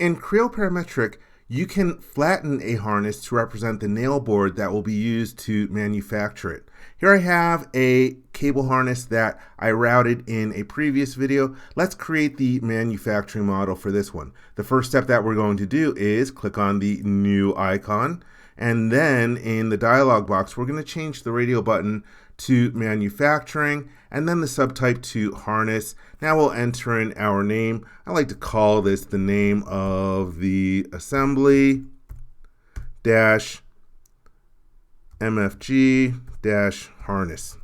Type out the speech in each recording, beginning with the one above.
In Creo Parametric, you can flatten a harness to represent the nail board that will be used to manufacture it. Here I have a cable harness that I routed in a previous video. Let's create the manufacturing model for this one. The first step that we're going to do is click on the new icon, and then in the dialog box we're going to change the radio button to manufacturing and then the subtype to harness. Now we'll enter in our name. I like to call this the name of the assembly dash MFG dash harness.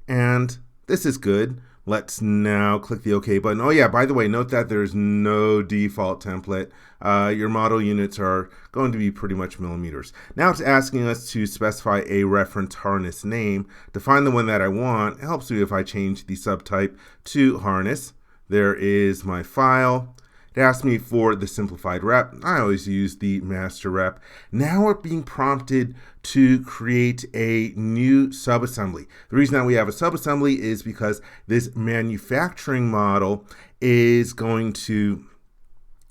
And this is good. Let's now click the OK button. Oh yeah, by the way, note that there's no default template. Your model units are going to be pretty much millimeters. Now it's asking us to specify a reference harness name. To find the one that I want, it helps me if I change the subtype to harness. There is my file. It asks me for the simplified rep. I always use the master rep. Now we're being prompted to create a new subassembly. The reason that we have a subassembly is because this manufacturing model is going to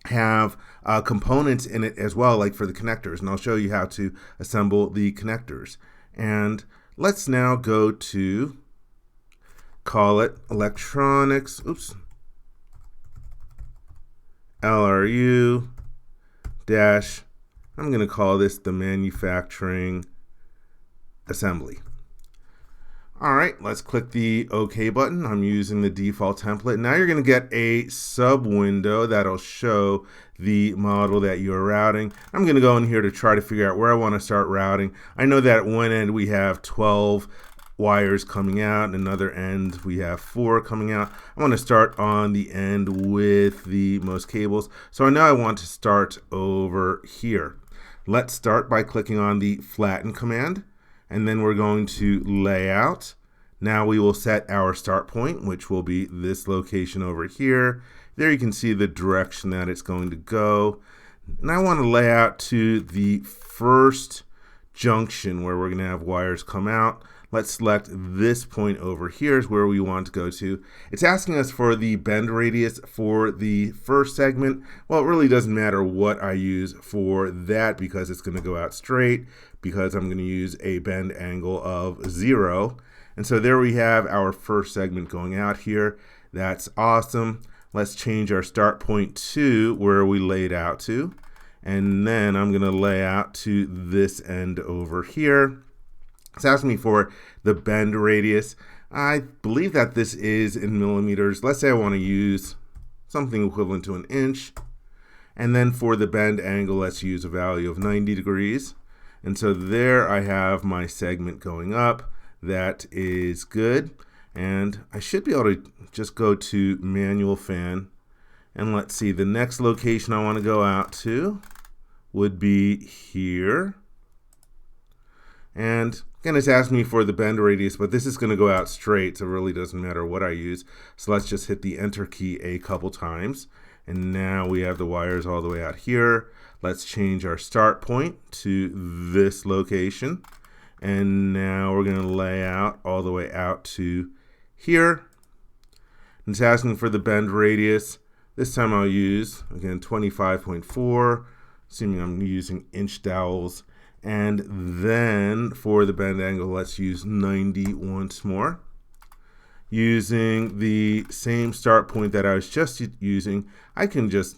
have components in it as well, like for the connectors, and I'll show you how to assemble the connectors. And let's now go to, call it electronics, LRU dash, I'm going to call this the manufacturing assembly. All right, let's click the OK button. I'm using the default template. Now you're going to get a sub window that'll show the model that you're routing. I'm going to go in here to try to figure out where I want to start routing. I know that at one end we have 12 wires coming out, and another end we have 4 coming out. I want to start on the end with the most cables. So I know I want to start over here. Let's start by clicking on the flatten command, and then we're going to layout. Now we will set our start point, which will be this location over here. There you can see the direction that it's going to go. And I want to lay out to the first junction where we're going to have wires come out. Let's select this point over here is where we want to go to. It's asking us for the bend radius for the first segment. Well, it really doesn't matter what I use for that because it's going to go out straight, because I'm going to use a bend angle of 0. And so there we have our first segment going out here. That's awesome. Let's change our start point to where we laid out to. And then I'm going to lay out to this end over here. It's asking me for the bend radius. I believe that this is in millimeters. Let's say I want to use something equivalent to an inch. And then for the bend angle, let's use a value of 90 degrees. And so there I have my segment going up. That is good. And I should be able to just go to manual fan. And let's see, the next location I want to go out to would be here. And again, it's asking me for the bend radius, but this is going to go out straight, so it really doesn't matter what I use. So let's just hit the enter key a couple times. And now we have the wires all the way out here. Let's change our start point to this location. And now we're going to lay out all the way out to here. And it's asking for the bend radius. This time I'll use, again, 25.4, assuming I'm using inch dowels. And then for the bend angle, let's use 90 once more. Using the same start point that I was just using, I can just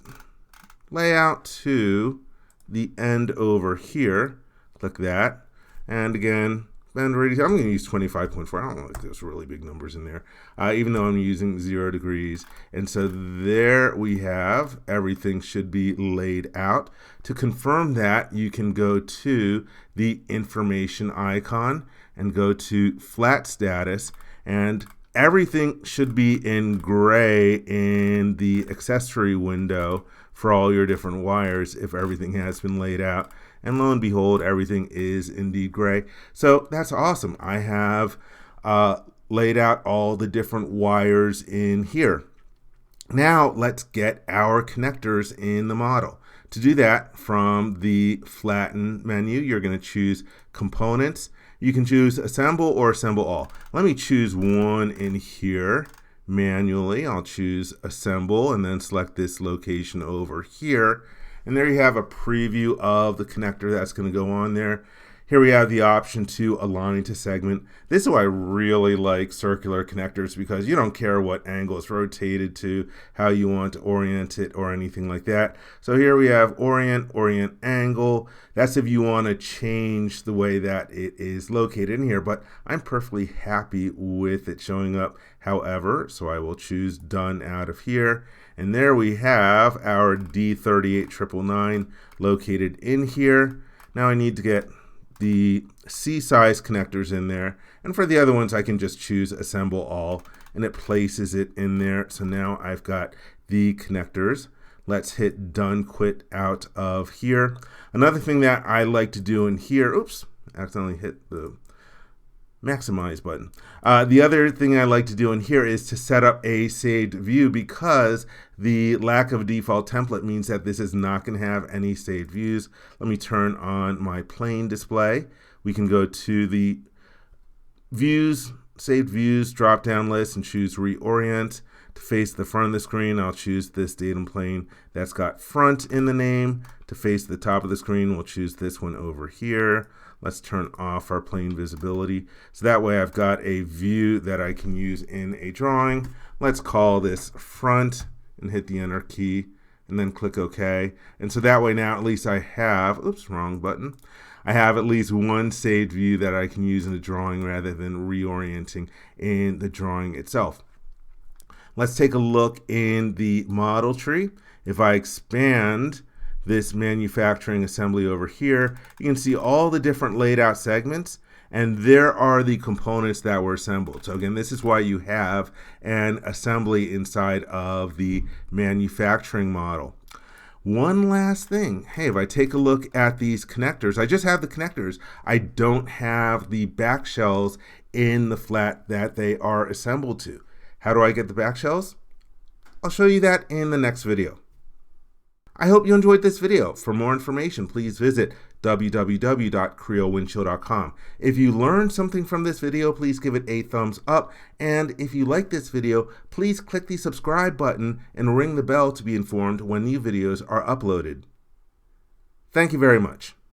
lay out to the end over here. Click that. And again, bend radius, I'm going to use 25.4. I don't like those really big numbers in there, even though I'm using 0 degrees. And so there we have, everything should be laid out. To confirm that, you can go to the information icon and go to flat status, and everything should be in gray in the accessory window for all your different wires if everything has been laid out. And lo and behold, everything is indeed gray. So that's awesome. I have laid out all the different wires in here. Now let's get our connectors in the model. To do that, from the flatten menu, you're going to choose components. You can choose assemble or assemble all. Let me choose one in here, manually. I'll choose assemble and then select this location over here. And there you have a preview of the connector that's going to go on there. Here we have the option to align to segment. This is why I really like circular connectors, because you don't care what angle it's rotated to, how you want to orient it or anything like that. So here we have orient angle. That's if you want to change the way that it is located in here, but I'm perfectly happy with it showing up however, so I will choose done out of here. And there we have our D38999 located in here. Now I need to get the C-size connectors in there, and for the other ones I can just choose assemble all and it places it in there. So now I've got the connectors. Let's hit done, quit out of here. Another thing that I like to do in here, oops, accidentally hit the maximize button. The other thing I like to do in here is to set up a saved view, because the lack of a default template means that this is not going to have any saved views. Let me turn on my plane display. We can go to the views, saved views drop down list and choose reorient. To face the front of the screen, I'll choose this datum plane that's got front in the name. To face the top of the screen, we'll choose this one over here. Let's turn off our plane visibility. So that way I've got a view that I can use in a drawing. Let's call this front and hit the enter key and then click OK. And so that way now at least I have, oops, wrong button. I have at least one saved view that I can use in a drawing rather than reorienting in the drawing itself. Let's take a look in the model tree. If I expand this manufacturing assembly over here, you can see all the different laid out segments, and there are the components that were assembled. So again, this is why you have an assembly inside of the manufacturing model. One last thing, hey, if I take a look at these connectors, I just have the connectors. I don't have the back shells in the flat that they are assembled to. How do I get the back shells? I'll show you that in the next video. I hope you enjoyed this video. For more information, please visit www.creowindshield.com. If you learned something from this video, please give it a thumbs up. And if you like this video, please click the subscribe button and ring the bell to be informed when new videos are uploaded. Thank you very much.